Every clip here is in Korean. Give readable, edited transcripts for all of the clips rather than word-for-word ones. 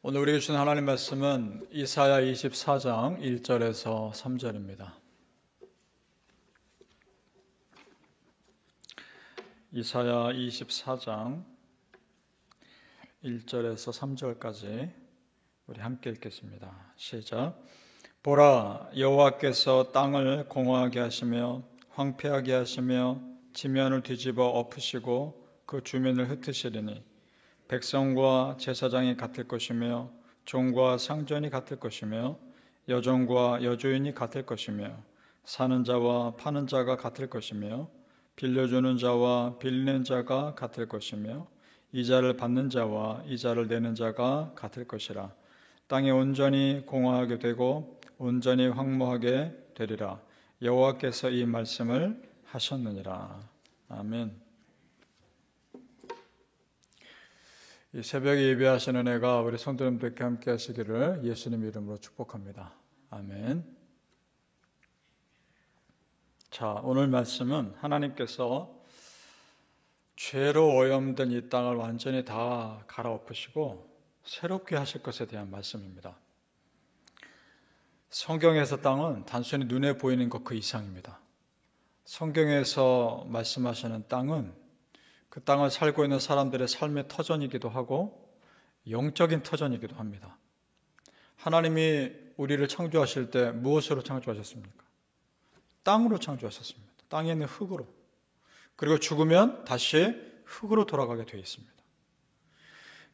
오늘 우리에게 주신 하나님 말씀은 이사야 24장 1절에서 3절입니다. 이사야 24장 1절에서 3절까지 우리 함께 읽겠습니다. 시작. 보라, 여호와께서 땅을 공허하게 하시며 황폐하게 하시며 지면을 뒤집어 엎으시고 그 주민을 흩으시리니 백성과 제사장이 같을 것이며 종과 상전이 같을 것이며 여종과 여주인이 같을 것이며 사는 자와 파는 자가 같을 것이며 빌려주는 자와 빌리는 자가 같을 것이며 이자를 받는 자와 이자를 내는 자가 같을 것이라. 땅이 온전히 공허하게 되고 온전히 황무하게 되리라. 여호와께서 이 말씀을 하셨느니라. 아멘. 이 새벽에 예배하시는 은혜가 우리 성도님들께 함께 하시기를 예수님 이름으로 축복합니다. 아멘. 자, 오늘 말씀은 하나님께서 죄로 오염된 이 땅을 완전히 다 갈아엎으시고 새롭게 하실 것에 대한 말씀입니다. 성경에서 땅은 단순히 눈에 보이는 것 그 이상입니다. 성경에서 말씀하시는 땅은 그 땅을 살고 있는 사람들의 삶의 터전이기도 하고 영적인 터전이기도 합니다. 하나님이 우리를 창조하실 때 무엇으로 창조하셨습니까? 땅으로 창조하셨습니다. 땅에 있는 흙으로. 그리고 죽으면 다시 흙으로 돌아가게 되어 있습니다.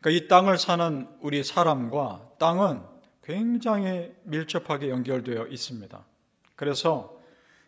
그러니까 이 땅을 사는 우리 사람과 땅은 굉장히 밀접하게 연결되어 있습니다. 그래서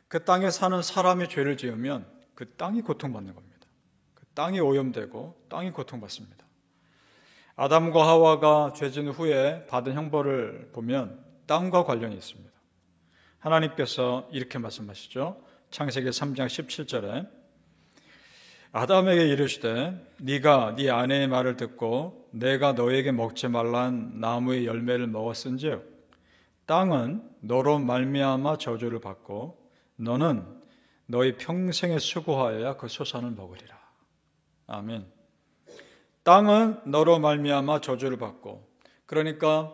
그 땅에 사는 사람이 죄를 지으면 그 땅이 고통받는 겁니다. 땅이 오염되고 땅이 고통받습니다. 아담과 하와가 죄진 후에 받은 형벌을 보면 땅과 관련이 있습니다. 하나님께서 이렇게 말씀하시죠. 창세기 3장 17절에 아담에게 이르시되 네가 네 아내의 말을 듣고 내가 너에게 먹지 말란 나무의 열매를 먹었은즉 땅은 너로 말미암아 저주를 받고 너는 너희 평생에 수고하여야 그 소산을 먹으리라. 아멘. 땅은 너로 말미암아 저주를 받고, 그러니까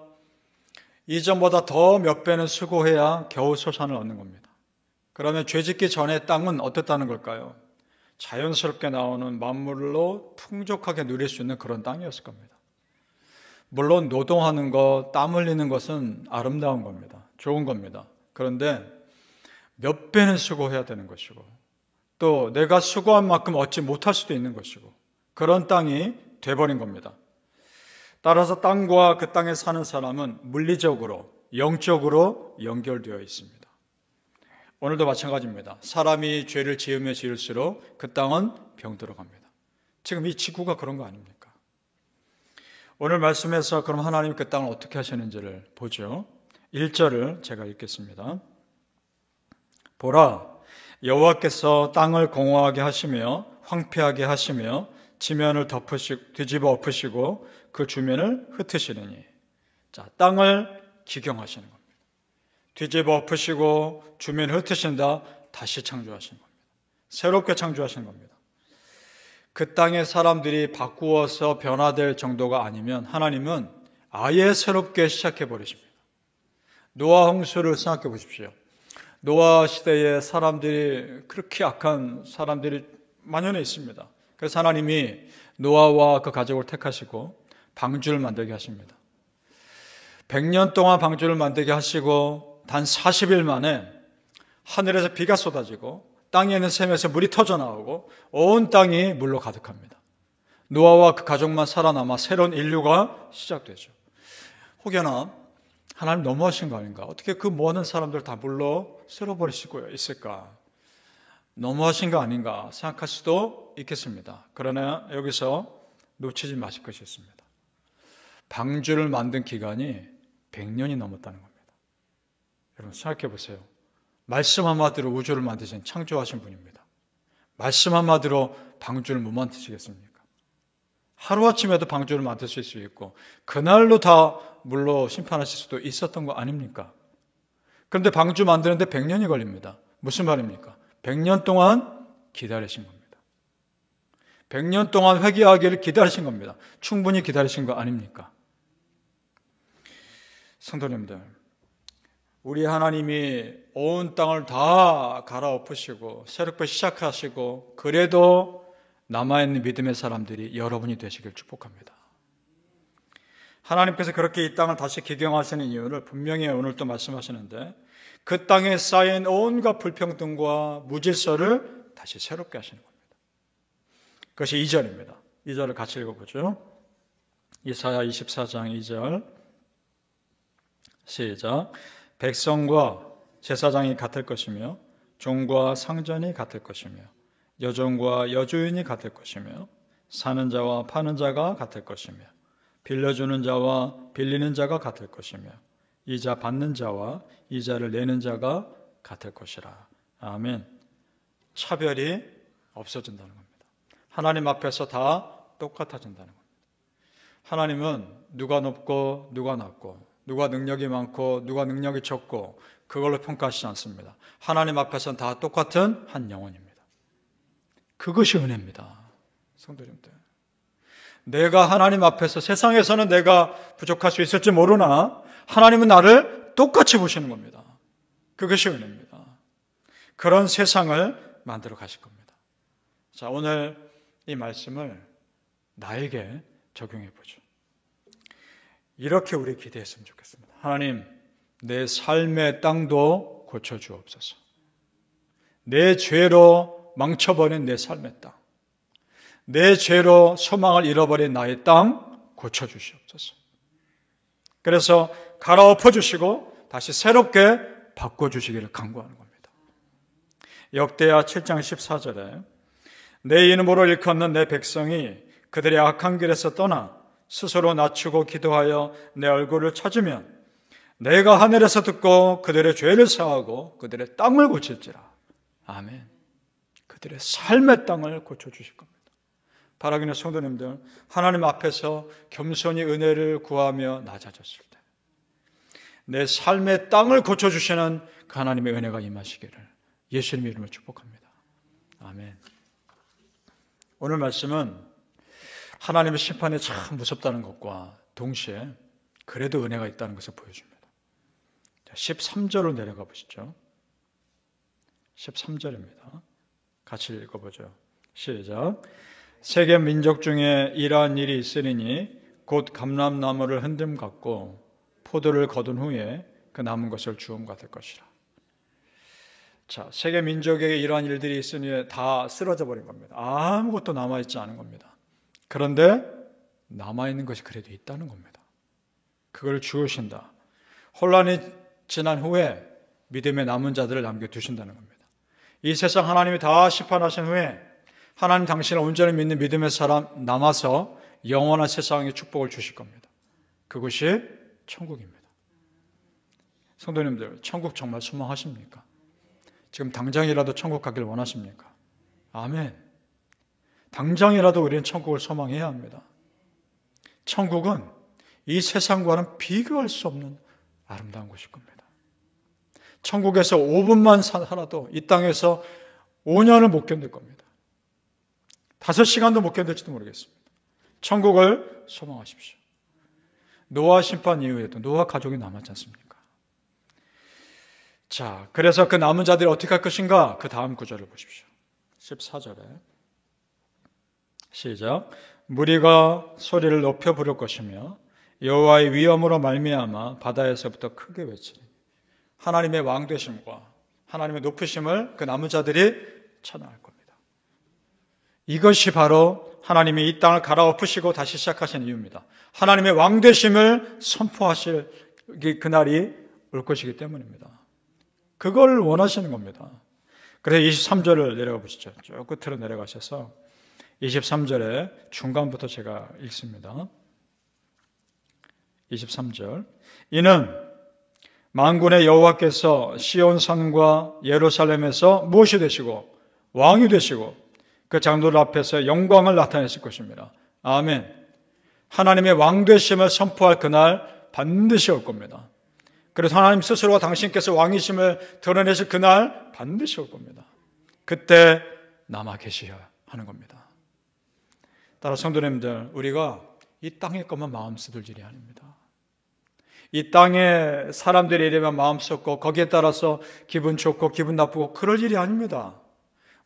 이전보다 더 몇 배는 수고해야 겨우 소산을 얻는 겁니다. 그러면 죄짓기 전에 땅은 어땠다는 걸까요? 자연스럽게 나오는 만물로 풍족하게 누릴 수 있는 그런 땅이었을 겁니다. 물론 노동하는 것, 땀 흘리는 것은 아름다운 겁니다. 좋은 겁니다. 그런데 몇 배는 수고해야 되는 것이고 또 내가 수고한 만큼 얻지 못할 수도 있는 것이고 그런 땅이 돼버린 겁니다. 따라서 땅과 그 땅에 사는 사람은 물리적으로, 영적으로 연결되어 있습니다. 오늘도 마찬가지입니다. 사람이 죄를 지으면 지을수록 그 땅은 병들어 갑니다. 지금 이 지구가 그런 거 아닙니까? 오늘 말씀에서 그럼 하나님 그 땅을 어떻게 하시는지를 보죠. 1절을 제가 읽겠습니다. 보라, 여호와께서 땅을 공허하게 하시며 황폐하게 하시며 지면을 뒤집어 엎으시고 그 주면을 흩으시느니. 자, 땅을 기경하시는 겁니다. 뒤집어 엎으시고 주면을 흩으신다. 다시 창조하시는 겁니다. 새롭게 창조하시는 겁니다. 그 땅의 사람들이 바꾸어서 변화될 정도가 아니면 하나님은 아예 새롭게 시작해 버리십니다. 노아 홍수를 생각해 보십시오. 노아 시대에 사람들이 그렇게 악한 사람들이 만연해 있습니다. 그래서 하나님이 노아와 그 가족을 택하시고 방주를 만들게 하십니다. 100년 동안 방주를 만들게 하시고 단 40일 만에 하늘에서 비가 쏟아지고 땅에 있는 샘에서 물이 터져나오고 온 땅이 물로 가득합니다. 노아와 그 가족만 살아남아 새로운 인류가 시작되죠. 혹여나 하나님 너무하신 거 아닌가? 어떻게 그 많은 사람들 다 물로 쓸어버리시고 있을까? 너무하신 거 아닌가 생각할 수도 있겠습니다. 그러나 여기서 놓치지 마실 것이 있습니다. 방주를 만든 기간이 100년이 넘었다는 겁니다. 여러분 생각해 보세요. 말씀 한마디로 우주를 만드신 창조하신 분입니다. 말씀 한마디로 방주를 못 만드시겠습니까? 하루아침에도 방주를 만드실 수 있고 그날로 다 물로 심판하실 수도 있었던 거 아닙니까? 그런데 방주 만드는데 100년이 걸립니다. 무슨 말입니까? 100년 동안 기다리신 겁니다. 100년 동안 회개하기를 기다리신 겁니다. 충분히 기다리신 거 아닙니까? 성도님들, 우리 하나님이 온 땅을 다 갈아엎으시고 새롭게 시작하시고 그래도 남아있는 믿음의 사람들이 여러분이 되시길 축복합니다. 하나님께서 그렇게 이 땅을 다시 기경하시는 이유를 분명히 오늘 또 말씀하시는데, 그 땅에 쌓인 온갖 불평등과 무질서를 다시 새롭게 하시는 겁니다. 그것이 2절입니다. 2절을 같이 읽어보죠. 이사야 24장 2절 시작. 백성과 제사장이 같을 것이며 종과 상전이 같을 것이며 여종과 여주인이 같을 것이며 사는 자와 파는 자가 같을 것이며 빌려주는 자와 빌리는 자가 같을 것이며 이자 받는 자와 이자를 내는 자가 같을 것이라. 아멘. 차별이 없어진다는 겁니다. 하나님 앞에서 다 똑같아진다는 겁니다. 하나님은 누가 높고 누가 낮고 누가 능력이 많고 누가 능력이 적고 그걸로 평가하시지 않습니다. 하나님 앞에서는 다 똑같은 한 영혼입니다. 그것이 은혜입니다. 성도님들, 내가 하나님 앞에서 세상에서는 내가 부족할 수 있을지 모르나 하나님은 나를 똑같이 보시는 겁니다. 그것이 은혜입니다. 그런 세상을 만들어 가실 겁니다. 자, 오늘 이 말씀을 나에게 적용해 보죠. 이렇게 우리 기대했으면 좋겠습니다. 하나님, 내 삶의 땅도 고쳐주옵소서. 내 죄로 망쳐버린 내 삶의 땅, 내 죄로 소망을 잃어버린 나의 땅 고쳐주시옵소서. 그래서 갈아엎어 주시고 다시 새롭게 바꿔주시기를 간구하는 겁니다. 역대하 7장 14절에 내 이름으로 일컫는 내 백성이 그들의 악한 길에서 떠나 스스로 낮추고 기도하여 내 얼굴을 찾으면 내가 하늘에서 듣고 그들의 죄를 사하고 그들의 땅을 고칠지라. 아멘. 그들의 삶의 땅을 고쳐주실 겁니다. 바라기는 성도님들, 하나님 앞에서 겸손히 은혜를 구하며 낮아졌을 때 내 삶의 땅을 고쳐주시는 그 하나님의 은혜가 임하시기를 예수님의 이름으로 축복합니다. 아멘. 오늘 말씀은 하나님의 심판이 참 무섭다는 것과 동시에 그래도 은혜가 있다는 것을 보여줍니다. 13절로 내려가 보시죠. 13절입니다. 같이 읽어보죠. 시작. 세계 민족 중에 이러한 일이 있으리니 곧 감람나무를 흔듦 같고 포도를 거둔 후에 그 남은 것을 주움 같을 것이라. 자, 세계 민족에게 이러한 일들이 있으니 다 쓰러져 버린 겁니다. 아무것도 남아있지 않은 겁니다. 그런데 남아있는 것이 그래도 있다는 겁니다. 그걸 주우신다. 혼란이 지난 후에 믿음의 남은 자들을 남겨두신다는 겁니다. 이 세상 하나님이 다 심판하신 후에 하나님 당신을 온전히 믿는 믿음의 사람 남아서 영원한 세상의 축복을 주실 겁니다. 그것이 천국입니다. 성도님들, 천국 정말 소망하십니까? 지금 당장이라도 천국 가길 원하십니까? 아멘. 당장이라도 우리는 천국을 소망해야 합니다. 천국은 이 세상과는 비교할 수 없는 아름다운 곳일 겁니다. 천국에서 5분만 살아도 이 땅에서 5년을 못 견딜 겁니다. 5시간도 못 견딜지도 모르겠습니다. 천국을 소망하십시오. 노아 심판 이후에도 노아 가족이 남았지 않습니까? 자, 그래서 그 남은 자들이 어떻게 할 것인가? 그 다음 구절을 보십시오. 14절에 시작. 무리가 소리를 높여 부를 것이며 여호와의 위엄으로 말미암아 바다에서부터 크게 외치리. 하나님의 왕되심과 하나님의 높으심을 그 남은 자들이 찬양할 겁니다. 이것이 바로 하나님이 이 땅을 갈아엎으시고 다시 시작하신 이유입니다. 하나님의 왕되심을 선포하실 그날이 올 것이기 때문입니다. 그걸 원하시는 겁니다. 그래서 23절을 내려가 보시죠. 쭉 끝으로 내려가셔서 23절에 중간부터 제가 읽습니다. 23절. 이는 만군의 여호와께서 시온산과 예루살렘에서 무엇이 되시고 왕이 되시고 그 장로들 앞에서 영광을 나타내실 것입니다. 아멘. 하나님의 왕되심을 선포할 그날 반드시 올 겁니다. 그래서 하나님 스스로가 당신께서 왕이심을 드러내실 그날 반드시 올 겁니다. 그때 남아 계셔야 하는 겁니다. 따라 성도님들, 우리가 이 땅의 것만 마음 쓰들 일이 아닙니다. 이 땅에 사람들이 이러면 마음 썩고 거기에 따라서 기분 좋고 기분 나쁘고 그럴 일이 아닙니다.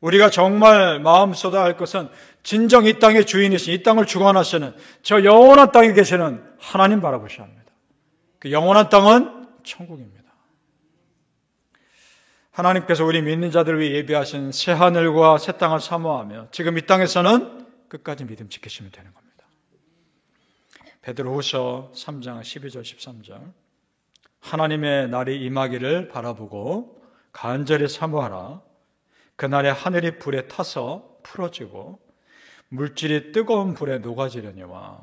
우리가 정말 마음 쏟아야 할 것은 진정 이 땅의 주인이신, 이 땅을 주관하시는 저 영원한 땅에 계시는 하나님 바라보셔야 합니다. 그 영원한 땅은 천국입니다. 하나님께서 우리 믿는 자들을 위해 예비하신 새 하늘과 새 땅을 사모하며 지금 이 땅에서는 끝까지 믿음 지키시면 되는 겁니다. 베드로후서 3장 12절 13절 하나님의 날이 임하기를 바라보고 간절히 사모하라. 그날에 하늘이 불에 타서 풀어지고 물질이 뜨거운 불에 녹아지려니와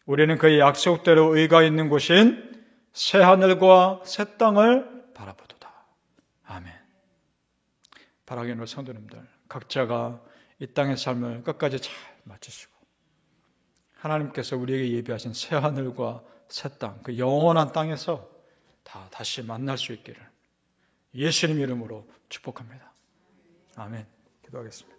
우리는 그의 약속대로 의가 있는 곳인 새 하늘과 새 땅을 바라보도다. 아멘. 바라기는 성도님들, 각자가 이 땅의 삶을 끝까지 잘 마치시고 하나님께서 우리에게 예비하신 새 하늘과 새 땅, 그 영원한 땅에서 다시 만날 수 있기를 예수님 이름으로 축복합니다. 아멘. 기도하겠습니다.